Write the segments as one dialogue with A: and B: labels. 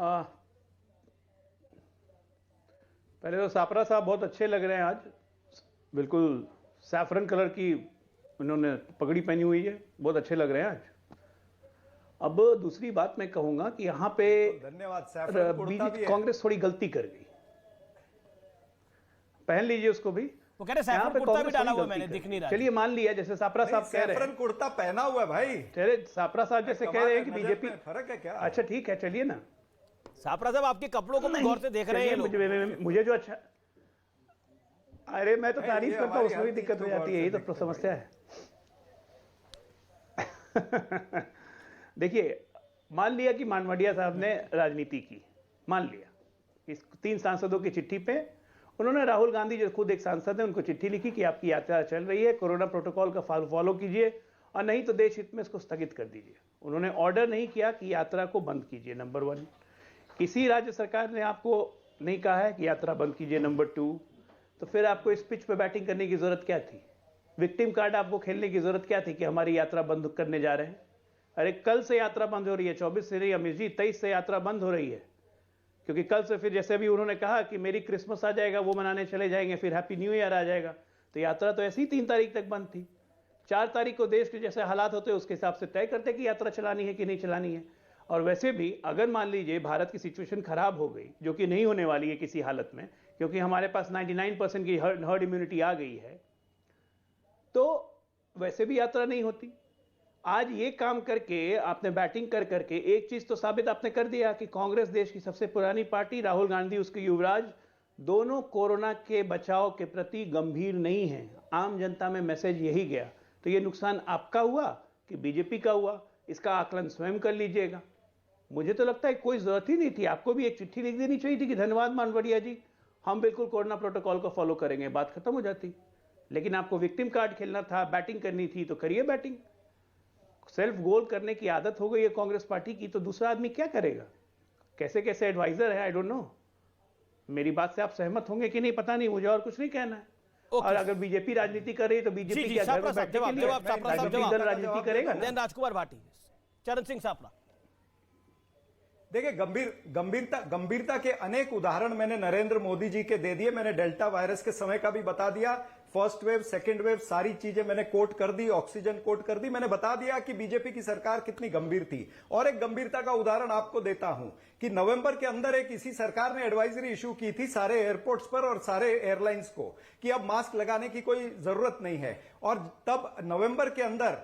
A: पहले तो सापरा साहब बहुत अच्छे लग रहे हैं आज, बिल्कुल सैफरन कलर की उन्होंने पगड़ी पहनी हुई है, बहुत अच्छे लग रहे हैं आज। अब दूसरी बात मैं कहूंगा कि यहाँ पे
B: धन्यवाद
A: बीजेपी कांग्रेस थोड़ी गलती कर गई। पहन लीजिए उसको भी,
C: वो कह रहे सैफरन कुर्ता भी डाला हुआ मैंने, दिख नहीं रहा।
A: चलिए मान लिया, जैसे सापरा साहब कह रहे हैं
B: सैफरन कुर्ता पहना हुआ है भाई।
A: चलिए सापरा साहब जैसे कह रहे हैं कि बीजेपी
B: फर्क है क्या?
A: अच्छा ठीक है, चलिए ना।
C: सापरा साहब आपके कपड़ों को भी गौर से देख रहे हैं लोग।
A: मुझे जो अच्छा, अरे मैं तो तारीफ करता हूँ, उसमें भी दिक्कत हो जाती है, यही तो समस्या है। देखिए, मान लिया कि मानवड़िया साहब ने राजनीति की, मान लिया इस 3 सांसदों की चिट्ठी पे उन्होंने, राहुल गांधी जो खुद एक सांसद है, उनको चिट्ठी लिखी कि आपकी यात्रा चल रही है, कोरोना प्रोटोकॉल का फॉलो कीजिए और नहीं तो देश हित में इसको स्थगित कर दीजिए। उन्होंने ऑर्डर नहीं किया कि यात्रा को बंद कीजिए, नंबर 1। किसी राज्य सरकार ने आपको नहीं कहा है कि यात्रा बंद कीजिए, नंबर 2। तो फिर आपको इस पिच पे बैटिंग करने की जरूरत क्या थी? विक्टिम कार्ड आपको खेलने की जरूरत क्या थी कि हमारी यात्रा बंद करने जा रहे हैं? अरे कल से यात्रा बंद हो रही है, 24 से नहीं अमित जी, 23 से यात्रा बंद हो रही है, क्योंकि कल से फिर जैसे भी उन्होंने कहा कि मेरी क्रिसमस आ जाएगा, वो मनाने चले जाएंगे, फिर हैप्पी न्यू ईयर आ जाएगा। तो यात्रा तो ऐसी 3 तारीख तक बंद थी। 4 तारीख को देश के जैसे हालात होते उसके हिसाब से तय करते कि यात्रा चलानी है कि नहीं चलानी है। और वैसे भी अगर मान लीजिए भारत की सिचुएशन खराब हो गई, जो कि नहीं होने वाली है किसी हालत में, क्योंकि हमारे पास 99% की हर्ड इम्यूनिटी आ गई है, तो वैसे भी यात्रा नहीं होती। आज ये काम करके आपने बैटिंग कर करके एक चीज तो साबित आपने कर दिया कि कांग्रेस देश की सबसे पुरानी पार्टी, राहुल गांधी उसके युवराज, दोनों कोरोना के बचाव के प्रति गंभीर नहीं है। आम जनता में मैसेज यही गया। तो ये नुकसान आपका हुआ कि बीजेपी का हुआ, इसका आकलन स्वयं कर लीजिएगा। मुझे तो लगता है कोई जरूरत ही नहीं थी, आपको भी एक चिट्ठी लिख देनी चाहिए थी कि धन्यवाद मानवड़िया जी, हम बिल्कुल कोरोना प्रोटोकॉल को फॉलो करेंगे, बात खत्म हो जाती। लेकिन आपको विक्टिम कार्ड खेलना था, बैटिंग करनी थी, तो करिए बैटिंग। सेल्फ गोल करने की आदत हो गई है कांग्रेस पार्टी की, तो दूसरा आदमी क्या करेगा? कैसे कैसे एडवाइजर है, आई डोंट नो। मेरी बात से आप सहमत होंगे कि नहीं पता नहीं, मुझे और कुछ नहीं कहना है। और अगर बीजेपी राजनीति कर रही है तो बीजेपी क्या घर में बैठने के लिए राजनीति करेगा?
C: राजकुमार भाटी, चरण सिंह सापरा।
B: देखिए, गंभीरता के अनेक उदाहरण मैंने नरेंद्र मोदी जी के दे दिए। मैंने डेल्टा वायरस के समय का भी बता दिया, फर्स्ट वेव, सेकेंड वेव, सारी चीजें मैंने कोट कर दी, ऑक्सीजन कोट कर दी। मैंने बता दिया कि बीजेपी की सरकार कितनी गंभीर थी। और एक गंभीरता का उदाहरण आपको देता हूं कि नवंबर के अंदर एक इसी सरकार ने एडवाइजरी इशू की थी सारे एयरपोर्ट्स पर और सारे एयरलाइंस को कि अब मास्क लगाने की कोई जरूरत नहीं है। और तब नवंबर के अंदर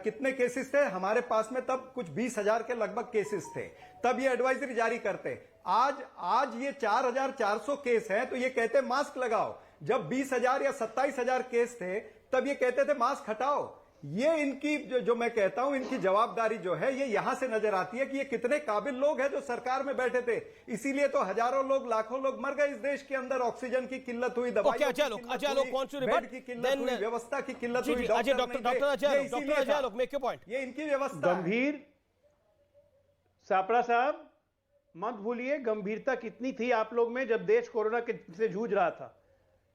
B: कितने केसेस थे हमारे पास में? तब कुछ 20,000 के लगभग केसेस थे, तब ये एडवाइजरी जारी करते। आज ये 4,400 केस हैं, तो ये कहते मास्क लगाओ। जब 20,000 या 27,000 केस थे, तब ये कहते थे मास्क हटाओ। ये इनकी जो मैं कहता हूं, इनकी जवाबदारी जो है, ये यहां से नजर आती है कि ये कितने काबिल लोग हैं जो सरकार में बैठे थे। इसीलिए तो हजारों लोग, लाखों लोग मर गए इस देश के अंदर। ऑक्सीजन की किल्लत हुई, दवाइयों की किल्लत हुई, बेड की किल्लत हुई, व्यवस्था की किल्लत हुई। ये इनकी व्यवस्था।
A: गंभीर सापरा साहब मत भूलिए गंभीरता कितनी थी आप लोग में जब देश कोरोना से जूझ रहा था।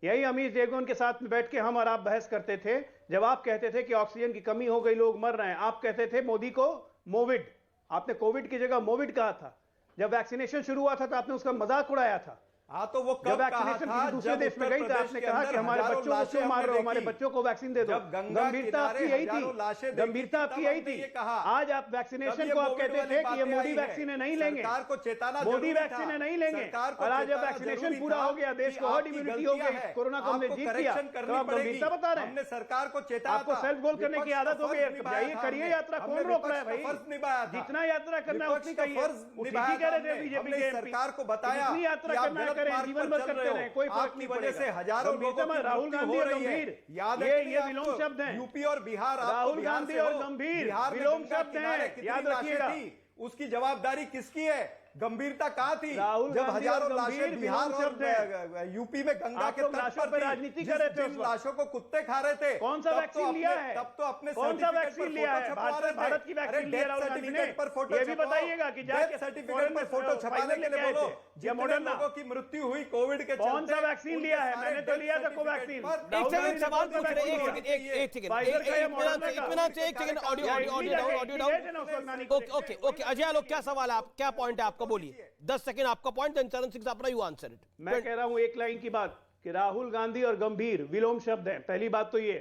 A: यही अमीर जेगोन के साथ में बैठ के हम और आप बहस करते थे, जब आप कहते थे कि ऑक्सीजन की कमी हो गई, लोग मर रहे हैं। आप कहते थे मोदी को मोविड, आपने कोविड की जगह मोविड कहा था। जब वैक्सीनेशन शुरू हुआ था तो आपने उसका मजाक उड़ाया था।
B: हाँ, तो वो कब कहा था?
A: दूसरे देश में गई तो आपने कहा कि हमारे बच्चों को क्यों मार रहे हो, हमारे बच्चों को वैक्सीन दे दो। गंभीरता आपकी यही थी, गंभीरता आपकी यही थी। आज आप वैक्सीनेशन को आप कहते थे कि ये मोदी वैक्सीन नहीं लेंगे,
B: सरकार को चेताना,
A: मोदी वैक्सीन नहीं लेंगे। और आज जब वैक्सीनेशन पूरा हो गया, देश को हर्ड इम्यूनिटी हो गई, कोरोना को हमने जीत लिया, तो आप गंभीरता बता रहे हैं।
B: हमने सरकार को चेताना,
A: आपको सेल्फ गोल करने की आदत हो गई। जाइए करिए यात्रा, कौन रोक रहा है भाई? जितना यात्रा करना है उतनी करिए। कह रहे थे बीजेपी के
B: सरकार को बताया
A: यात्रा करना करें, जीवन भर कोई फर्क नहीं
B: वजह से हजारों लोगों की
A: राहुल गांधी और गंभीर,
B: याद
A: ये विलोम शब्द हैं।
B: यूपी और बिहार,
A: राहुल गांधी और गंभीर विलोम शब्द हैं, याद रखिएगा।
B: उसकी जवाबदारी किसकी है? गंभीरता कहां थी
A: जब
B: हजारों लाशें बिहार और यूपी में गंगा के तट पर
A: राजनीति कर रहे थे,
B: जिन लाशों को कुत्ते खा रहे थे?
A: कौन सा वैक्सीन लिया है?
B: तब तो अपने
A: कौन सा वैक्सीन लिया है? भारत की वैक्सीन लिया राहुल गांधी ने। ये भी बताइएगा कि जाके
B: सर्टिफिकेट पर फोटो छपाने के लिए बोलो। जितने लोगों की मृत्यु हुई कोविड के चलते,
A: कौन सा वैक्सीन लिया है? मैंने तो लिया था कोवैक्सीन।
C: सवाल पूछ रहे हैं, ओके, अजय आलोक क्या सवाल है, क्या पॉइंट है आपका? बोलिए 10 सेकंड आपका पॉइंट, देन चरण सिंह सापड़ा यू आंसर इट।
A: मैं कह रहा हूं एक लाइन की बात कि राहुल गांधी और गंभीर विलोम शब्द है। पहली बात तो ये,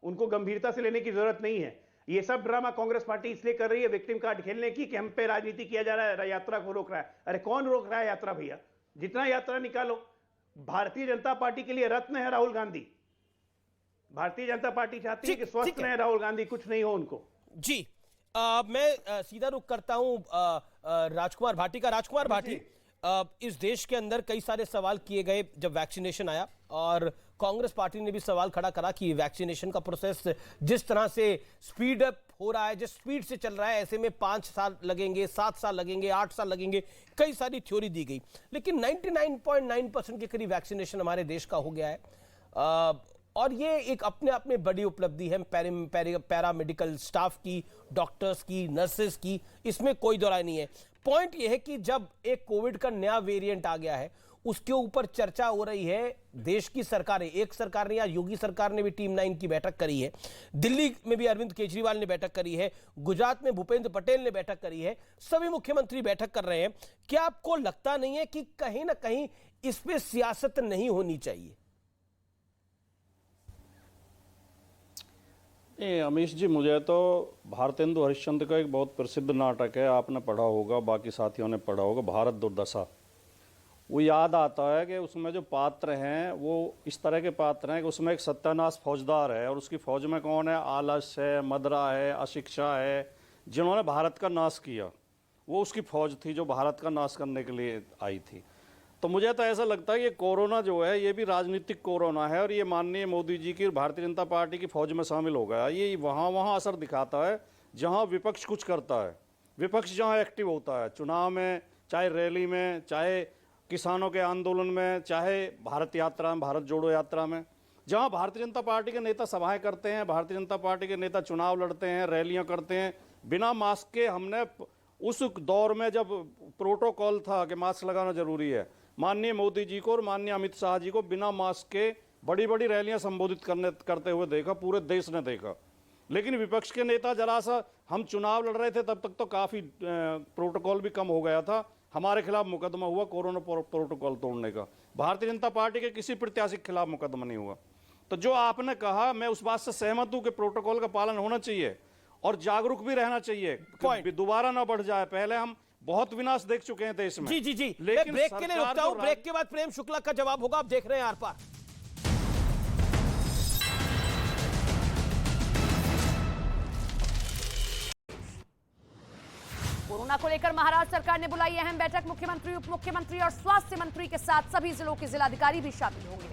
A: उनको गंभीरता से लेने की जरूरत नहीं है। ये सब ड्रामा कांग्रेस पार्टी इसलिए कर रही है विक्टिम कार्ड खेलने की कि हम पे राजनीति किया जा रहा है, यात्रा को रोक रहा है। अरे कौन रोक रहा है यात्रा भैया? जितना यात्रा निकालो। भारतीय जनता पार्टी के लिए रत्न है राहुल गांधी। भारतीय जनता पार्टी चाहती है कि स्वस्थ रहे राहुल गांधी, कुछ नहीं हो उनको।
C: जी मैं सीधा रुख करता हूं राजकुमार भाटी का। राजकुमार भाटी, इस देश के अंदर कई सारे सवाल किए गए जब वैक्सीनेशन आया, और कांग्रेस पार्टी ने भी सवाल खड़ा करा कि वैक्सीनेशन का प्रोसेस जिस तरह से स्पीड अप हो रहा है, जिस स्पीड से चल रहा है, ऐसे में 5 साल लगेंगे, 7 साल लगेंगे, 8 साल लगेंगे, कई सारी थ्योरी दी गई। लेकिन 99.9% के करीब वैक्सीनेशन हमारे देश का हो गया है, और ये एक अपने आप में बड़ी उपलब्धि है पैरामेडिकल स्टाफ की, डॉक्टर्स की, नर्सेस की, इसमें कोई दो राय नहीं है। पॉइंट ये है कि जब एक कोविड का नया वेरिएंट आ गया है, उसके ऊपर चर्चा हो रही है। देश की सरकारें, एक सरकार ने, या योगी सरकार ने भी टीम 9 की बैठक करी है, दिल्ली में भी अरविंद केजरीवाल ने बैठक करी है, गुजरात में भूपेंद्र पटेल ने बैठक करी है, सभी मुख्यमंत्री बैठक कर रहे हैं। क्या आपको लगता नहीं है कि कहीं ना कहीं इस पे सियासत नहीं होनी चाहिए?
D: अमीश जी, मुझे तो भारतेंदु हरिश्चंद्र का एक बहुत प्रसिद्ध नाटक है, आपने पढ़ा होगा, बाकी साथियों ने पढ़ा होगा, भारत दुर्दशा। वो याद आता है कि उसमें जो पात्र हैं वो इस तरह के पात्र हैं कि उसमें एक सत्यानाश फौजदार है, और उसकी फौज में कौन है? आलस है, मदरा है, अशिक्षा है, जिन्होंने भारत का नाश किया। वो उसकी फौज थी जो भारत का नाश करने के लिए आई थी। तो मुझे तो ऐसा लगता है ये कोरोना जो है ये भी राजनीतिक कोरोना है, और ये माननीय मोदी जी की भारतीय जनता पार्टी की फौज में शामिल हो गया। ये वहाँ असर दिखाता है जहाँ विपक्ष कुछ करता है, विपक्ष जहाँ एक्टिव होता है, चुनाव में, चाहे रैली में, चाहे किसानों के आंदोलन में, चाहे भारत यात्रा में, भारत जोड़ो यात्रा में, जहाँ भारतीय जनता पार्टी के नेता सभाएं करते हैं, भारतीय जनता पार्टी के नेता चुनाव लड़ते हैं, रैलियाँ करते हैं बिना मास्क के। हमने उस दौर में जब प्रोटोकॉल था कि मास्क लगाना जरूरी है, माननीय मोदी जी को और माननीय अमित शाह जी को बिना मास्क के बड़ी बड़ी रैलियां संबोधित करते हुए देखा, पूरे देश ने देखा। लेकिन विपक्ष के नेता जरा सा, हम चुनाव लड़ रहे थे तब तक तो काफ़ी प्रोटोकॉल भी कम हो गया था, हमारे खिलाफ मुकदमा हुआ कोरोना प्रोटोकॉल तोड़ने का। भारतीय जनता पार्टी के किसी प्रत्याशी के खिलाफ मुकदमा नहीं हुआ। तो जो आपने कहा, मैं उस बात से सहमत हूं कि प्रोटोकॉल का पालन होना चाहिए और जागरूक भी रहना चाहिए, दोबारा ना बढ़ जाए। पहले हम बहुत विनाश देख चुके हैं देश में।
C: जी जी जी,
D: लेकिन
C: ब्रेक के लिए रुकता हूं, ब्रेक के बाद प्रेम शुक्ला का जवाब होगा। आप देख रहे हैं आर पार।
E: कोरोना को लेकर महाराष्ट्र सरकार ने बुलाई अहम बैठक, मुख्यमंत्री, उप मुख्यमंत्री और स्वास्थ्य मंत्री के साथ सभी जिलों के जिलाधिकारी भी शामिल होंगे।